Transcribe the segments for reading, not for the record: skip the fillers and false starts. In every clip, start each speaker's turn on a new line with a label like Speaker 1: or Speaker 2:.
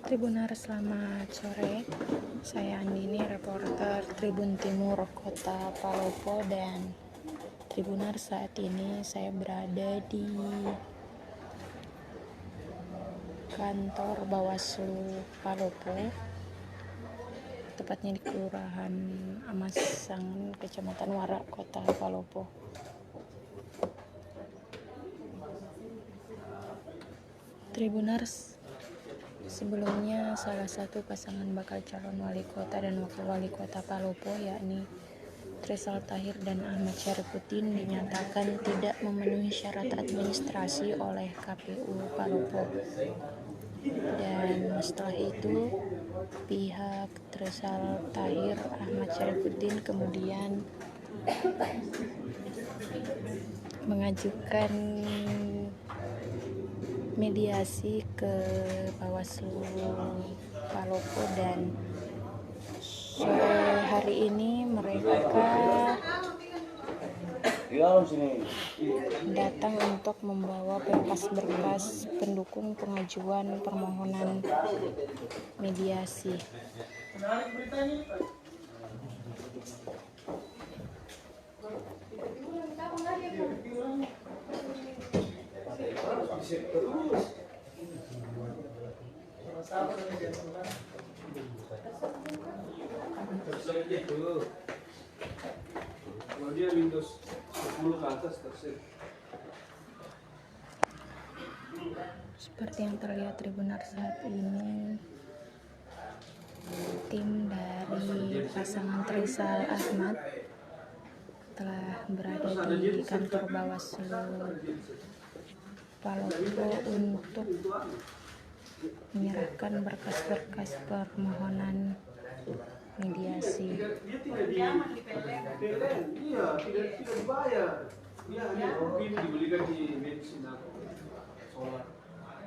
Speaker 1: Tribunar, selamat sore. Saya Andini, reporter Tribun Timur Kota Palopo, dan Tribunar, saat ini saya berada di kantor Bawaslu Palopo, tepatnya di Kelurahan Amasangan, Kecamatan Warak, Kota Palopo. Tribunars, sebelumnya salah satu pasangan bakal calon wali kota dan wakil wali kota Palopo, yakni Tresal Tahir dan Ahmad Syarifuddin, dinyatakan tidak memenuhi syarat administrasi oleh KPU Palopo. Dan setelah itu pihak Tresal Tahir Ahmad Syarifuddin kemudian mengajukan mediasi ke Bawaslu Palopo, dan sore hari ini mereka datang untuk membawa berkas-berkas pendukung pengajuan permohonan mediasi.
Speaker 2: Kalau dia Windows 10 ke atas terset.
Speaker 1: Seperti yang terlihat Tribunar, saat ini tim dari pasangan Tresal Ahmad telah berada di kantor Bawaslu Palopo untuk menyerahkan berkas-berkas permohonan mediasi.
Speaker 2: Dia tidak di PLN, iya, tidak dibayar. Iya, ini mungkin dibelikan di bensin atau solar.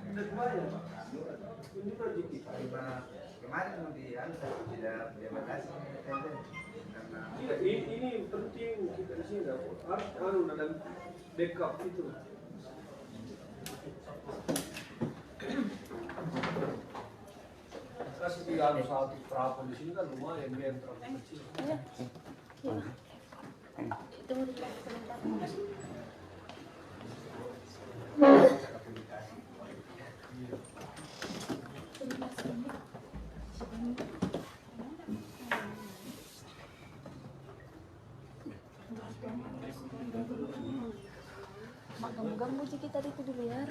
Speaker 2: Tidak dibayar, Pak. Ini rezeki.
Speaker 3: Kemarin kemudian tidak terima kasih karena
Speaker 2: Iya, ini penting kita di sini harus ada backup itu. Kasih tiga satu perapon di sini kan lumayan, dia yang terlalu kecil.
Speaker 1: Ganggu sih kita itu dulu ya.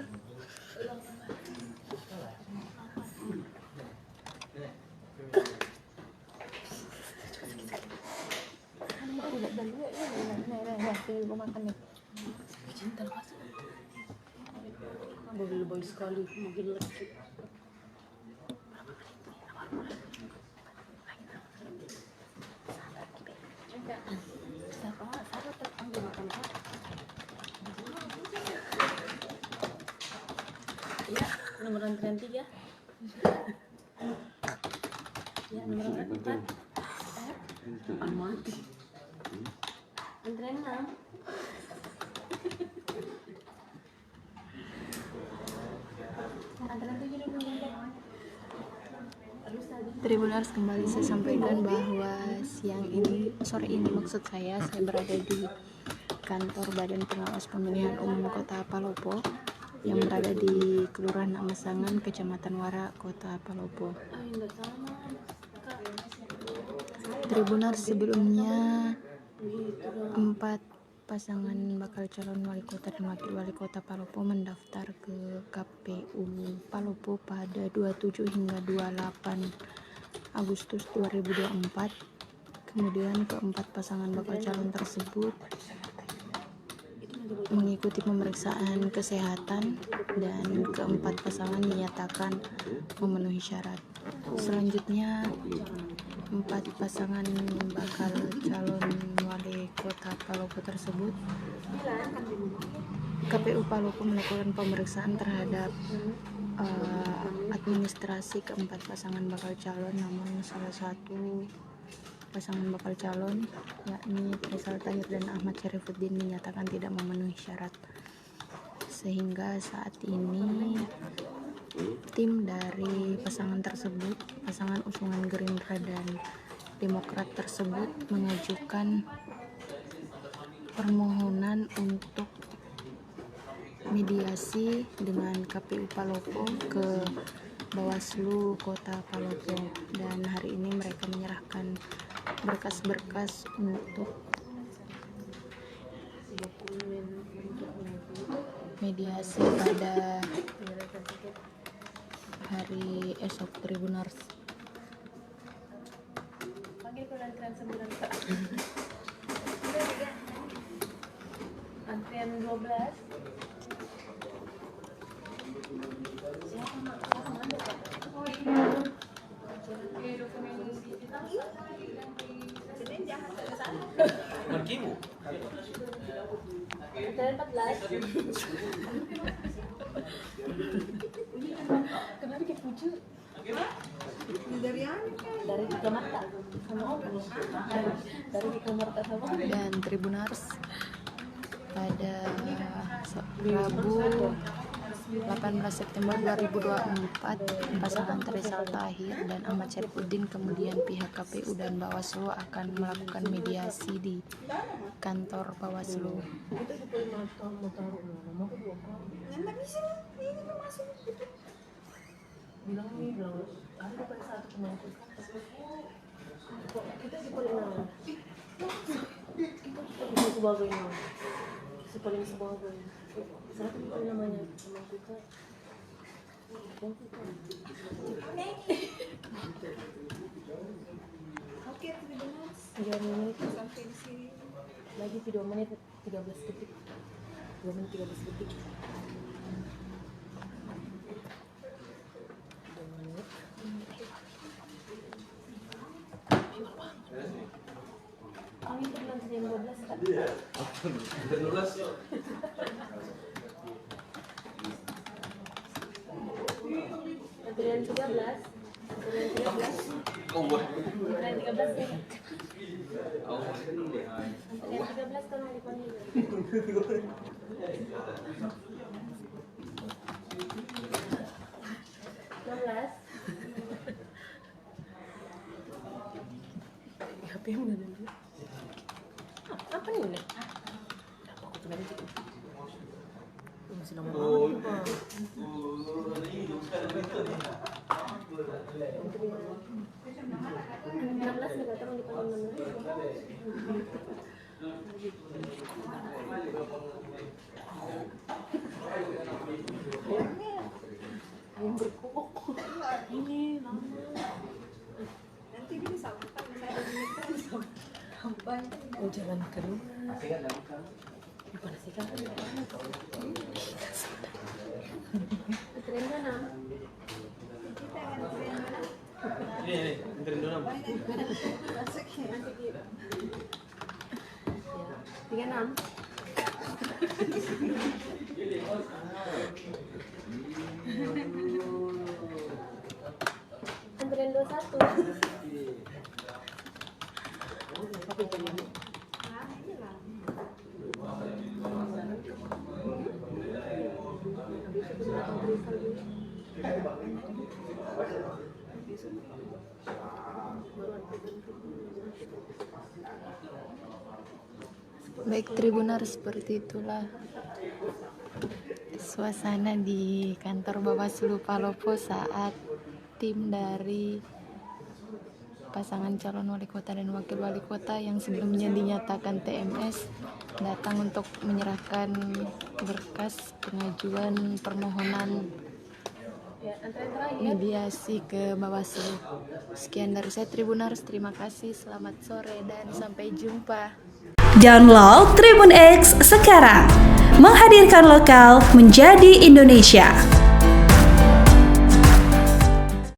Speaker 1: Boy sekali, mungkin lagi. Ya, nomor antrian 3. Ya, nomor antrian 4. Aman. Antrian 6. Tribuners, kembali saya sampaikan bahwa sore ini maksud saya berada di kantor Badan Pengawas Pemilihan Umum Kota Palopo yang berada di Kelurahan Amasangan, Kecamatan Warak, Kota Palopo. Tribuners, sebelumnya 4 pasangan bakal calon wali kota dan wakil wali kota Palopo mendaftar ke KPU Palopo pada 27 hingga 28 Agustus 2024. Kemudian keempat pasangan bakal calon tersebut mengikuti pemeriksaan kesehatan, dan keempat pasangan dinyatakan memenuhi syarat. Selanjutnya 4 pasangan bakal calon wali kota Palopo tersebut, KPU Palopo melakukan pemeriksaan terhadap administrasi keempat pasangan bakal calon, namun salah satu pasangan bakal calon, yakni Tresal Tahir dan Ahmad Syarifuddin, dinyatakan tidak memenuhi syarat. sehingga saat ini tim dari pasangan tersebut, pasangan usungan Gerindra dan Demokrat tersebut mengajukan permohonan untuk mediasi dengan KPU Palopo ke Bawaslu Kota Palopo, dan hari ini mereka menyerahkan berkas-berkas untuk mediasi pada hari esok Tribunars.
Speaker 4: Panggil ke antrian 9 Kak. Antrian 12. Siapa mana Kak? Oh iya.
Speaker 2: Markimu.
Speaker 4: Antrian 14. Kenapa kayak pucu? Dari Jakarta sama Om. Dari Jakarta sama Om.
Speaker 1: Dan Tribunars pada Rabu 18 September 2024 pasangan Tresal Tahir dan Ahmad Syarifuddin, kemudian pihak KPU dan Bawaslu akan melakukan mediasi di kantor Bawaslu.
Speaker 4: Bilang ada pada satu pemangku kok kita sepaling kita sebagai sepaling satu kali namanya pemangku kak oke 3 menit sampai di sini lagi 2 menit 13 detik 2 menit 13 detik. Kami pernah jam 12 Kak.
Speaker 2: Iya. 12.
Speaker 4: Antrian 13. Antrian 13. Antrian 13 ya. Antrian 13 kan mau dipanggil. HP yang udah dulu. Apa nih udah? Apa aku coba dikit. Masih lama banget Pak. 16 nih kata mau dipanggil 16. Ayam berkokok. Ini lama. Nanti bisa sampai sampai. Oh jalan ke rumah. Gimana sih kan? Antrian mana?
Speaker 2: Ini antrian 26.
Speaker 4: 36. Antrian 21. Tapi jangan.
Speaker 1: Baik Tribunars, seperti itulah suasana di kantor Bawaslu Palopo saat tim dari pasangan calon wali kota dan wakil wali kota yang sebelumnya dinyatakan TMS datang untuk menyerahkan berkas pengajuan permohonan mediasi ke Bawaslu. Sekian dari saya Tribunars, terima kasih, selamat sore dan sampai jumpa.
Speaker 5: Download Tribun X sekarang, menghadirkan lokal menjadi Indonesia.